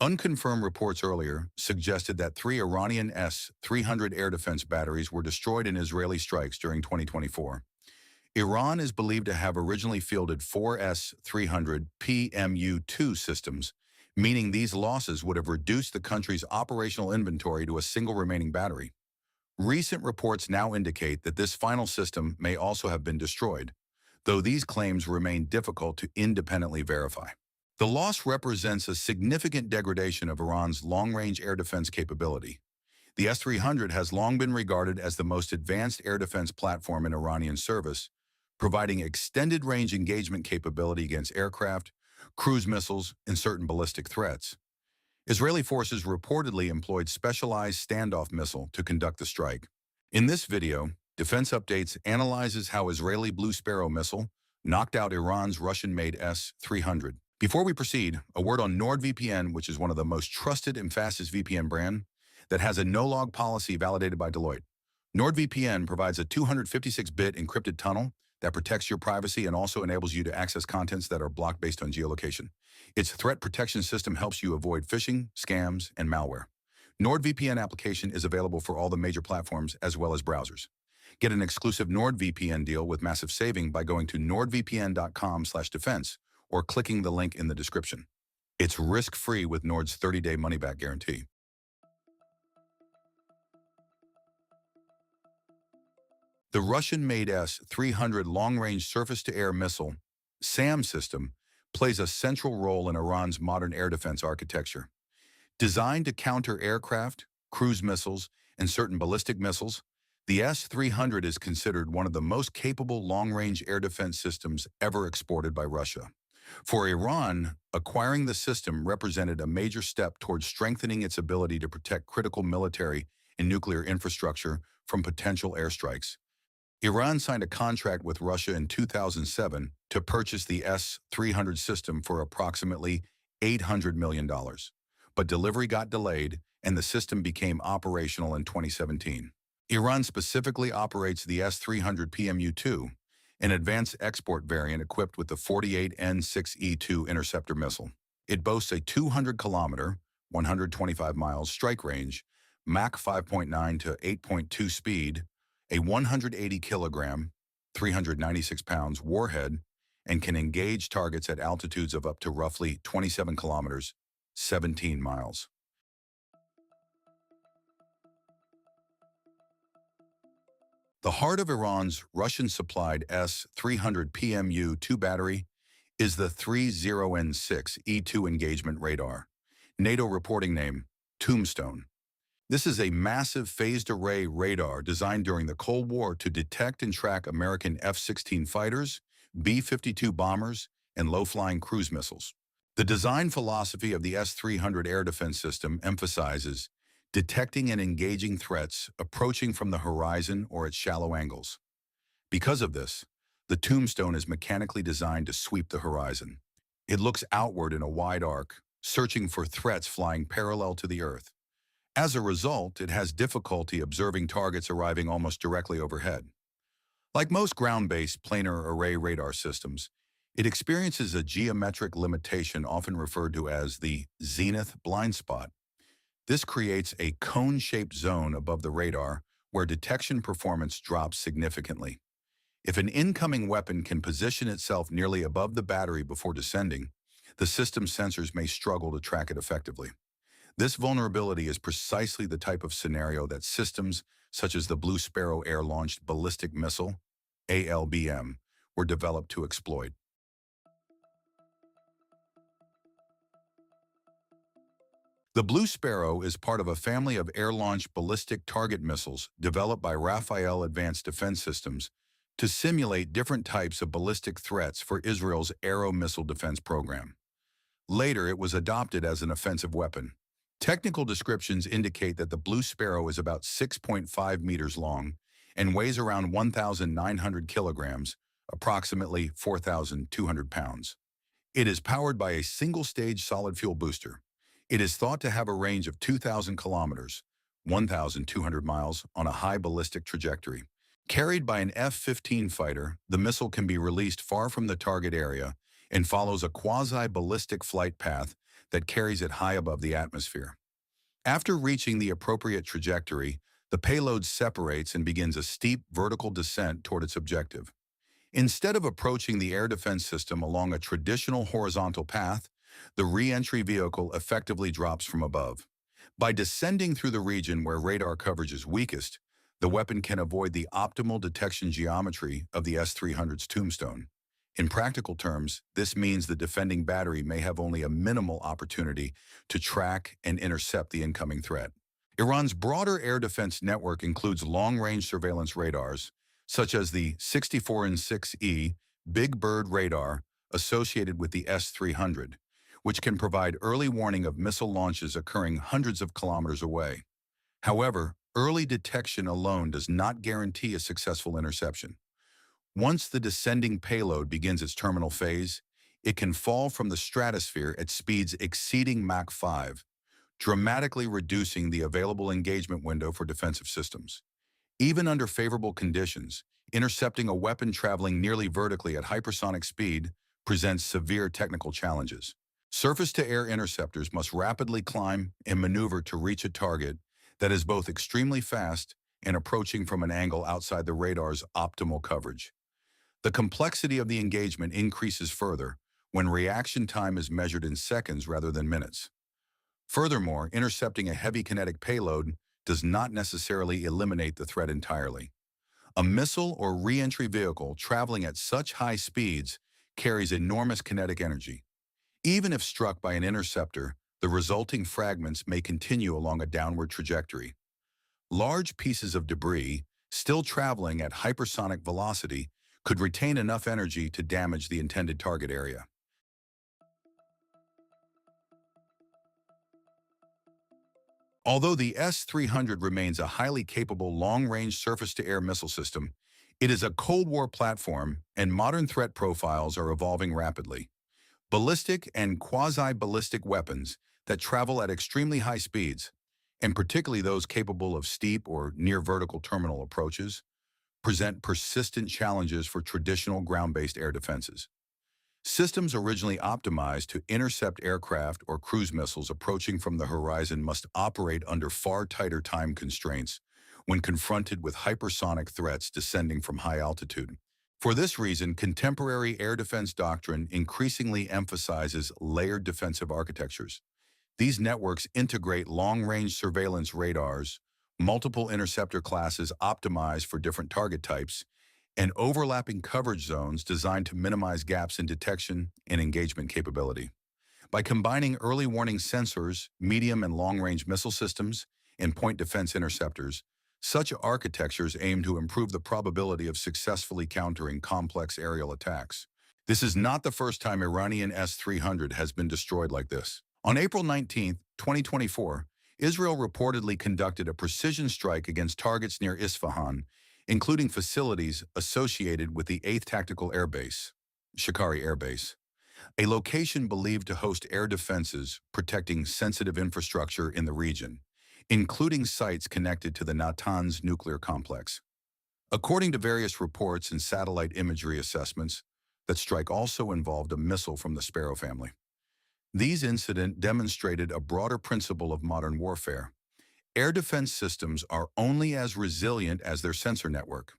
Unconfirmed reports earlier suggested that 3 Iranian S-300 air defense batteries were destroyed in Israeli strikes during 2024. Iran is believed to have originally fielded 4 S-300 PMU-2 systems, meaning these losses would have reduced the country's operational inventory to a single remaining battery. Recent reports now indicate that this final system may also have been destroyed, though these claims remain difficult to independently verify. The loss represents a significant degradation of Iran's long-range air defense capability. The S-300 has long been regarded as the most advanced air defense platform in Iranian service, providing extended-range engagement capability against aircraft, cruise missiles, and certain ballistic threats. Israeli forces reportedly employed specialized standoff missile to conduct the strike. In this video, Defense Updates analyzes how Israeli Blue Sparrow missile knocked out Iran's Russian-made S-300. Before we proceed, a word on NordVPN, which is one of the most trusted and fastest VPN brand that has a no-log policy validated by Deloitte. NordVPN provides a 256-bit encrypted tunnel that protects your privacy and also enables you to access contents that are blocked based on geolocation. Its threat protection system helps you avoid phishing, scams, and malware. NordVPN application is available for all the major platforms as well as browsers. Get an exclusive NordVPN deal with massive saving by going to nordvpn.com/defense or clicking the link in the description. It's risk-free with Nord's 30-day money-back guarantee. The Russian-made S-300 long-range surface-to-air missile, SAM system, plays a central role in Iran's modern air defense architecture. Designed to counter aircraft, cruise missiles, and certain ballistic missiles, the S-300 is considered one of the most capable long-range air defense systems ever exported by Russia. For Iran, acquiring the system represented a major step towards strengthening its ability to protect critical military and nuclear infrastructure from potential airstrikes. Iran signed a contract with Russia in 2007 to purchase the S-300 system for approximately $800 million. But delivery got delayed, and the system became operational in 2017. Iran specifically operates the S-300 PMU-2, an advanced export variant equipped with the 48N6E2 interceptor missile. It boasts a 200-kilometer, 125 miles strike range, Mach 5.9 to 8.2 speed, a 180-kilogram, 396 pounds warhead, and can engage targets at altitudes of up to roughly 27 kilometers, 17 miles. The heart of Iran's Russian-supplied S-300 PMU-2 battery is the 30N6E2 engagement radar, NATO reporting name Tombstone. This is a massive phased-array radar designed during the Cold War to detect and track American F-16 fighters, B-52 bombers, and low-flying cruise missiles. The design philosophy of the S-300 air defense system emphasizes detecting and engaging threats approaching from the horizon or at shallow angles. Because of this, the Tombstone is mechanically designed to sweep the horizon. It looks outward in a wide arc, searching for threats flying parallel to the Earth. As a result, it has difficulty observing targets arriving almost directly overhead. Like most ground-based planar array radar systems, it experiences a geometric limitation often referred to as the zenith blind spot. This creates a cone-shaped zone above the radar where detection performance drops significantly. If an incoming weapon can position itself nearly above the battery before descending, the system's sensors may struggle to track it effectively. This vulnerability is precisely the type of scenario that systems such as the Blue Sparrow air-launched ballistic missile, ALBM, were developed to exploit. The Blue Sparrow is part of a family of air-launched ballistic target missiles developed by Rafael Advanced Defense Systems to simulate different types of ballistic threats for Israel's Arrow missile defense program. Later, it was adopted as an offensive weapon. Technical descriptions indicate that the Blue Sparrow is about 6.5 meters long and weighs around 1,900 kilograms, approximately 4,200 pounds. It is powered by a single-stage solid-fuel booster. It is thought to have a range of 2,000 kilometers, 1,200 miles, on a high ballistic trajectory. Carried by an F-15 fighter, the missile can be released far from the target area and follows a quasi-ballistic flight path that carries it high above the atmosphere. After reaching the appropriate trajectory, the payload separates and begins a steep vertical descent toward its objective. Instead of approaching the air defense system along a traditional horizontal path, the re-entry vehicle effectively drops from above. By descending through the region where radar coverage is weakest, the weapon can avoid the optimal detection geometry of the S-300's tombstone. In practical terms, this means the defending battery may have only a minimal opportunity to track and intercept the incoming threat. Iran's broader air defense network includes long-range surveillance radars, such as the 64N6E Big Bird radar associated with the S-300, which can provide early warning of missile launches occurring hundreds of kilometers away. However, early detection alone does not guarantee a successful interception. Once the descending payload begins its terminal phase, it can fall from the stratosphere at speeds exceeding Mach 5, dramatically reducing the available engagement window for defensive systems. Even under favorable conditions, intercepting a weapon traveling nearly vertically at hypersonic speed presents severe technical challenges. Surface-to-air interceptors must rapidly climb and maneuver to reach a target that is both extremely fast and approaching from an angle outside the radar's optimal coverage. The complexity of the engagement increases further when reaction time is measured in seconds rather than minutes. Furthermore, intercepting a heavy kinetic payload does not necessarily eliminate the threat entirely. A missile or re-entry vehicle traveling at such high speeds carries enormous kinetic energy. Even if struck by an interceptor, the resulting fragments may continue along a downward trajectory. Large pieces of debris, still traveling at hypersonic velocity, could retain enough energy to damage the intended target area. Although the S-300 remains a highly capable long-range surface-to-air missile system, it is a Cold War platform, and modern threat profiles are evolving rapidly. Ballistic and quasi-ballistic weapons that travel at extremely high speeds, and particularly those capable of steep or near-vertical terminal approaches, present persistent challenges for traditional ground-based air defenses. Systems originally optimized to intercept aircraft or cruise missiles approaching from the horizon must operate under far tighter time constraints when confronted with hypersonic threats descending from high altitude. For this reason, contemporary air defense doctrine increasingly emphasizes layered defensive architectures. These networks integrate long-range surveillance radars, multiple interceptor classes optimized for different target types, and overlapping coverage zones designed to minimize gaps in detection and engagement capability. By combining early warning sensors, medium and long-range missile systems, and point defense interceptors, such architectures aim to improve the probability of successfully countering complex aerial attacks. This is not the first time Iranian S-300 has been destroyed like this. On April 19, 2024, Israel reportedly conducted a precision strike against targets near Isfahan, including facilities associated with the 8th Tactical Air Base, Shikari Air Base, a location believed to host air defenses protecting sensitive infrastructure in the region, including sites connected to the Natanz nuclear complex. According to various reports and satellite imagery assessments, that strike also involved a missile from the Sparrow family. These incidents demonstrated a broader principle of modern warfare. Air defense systems are only as resilient as their sensor network.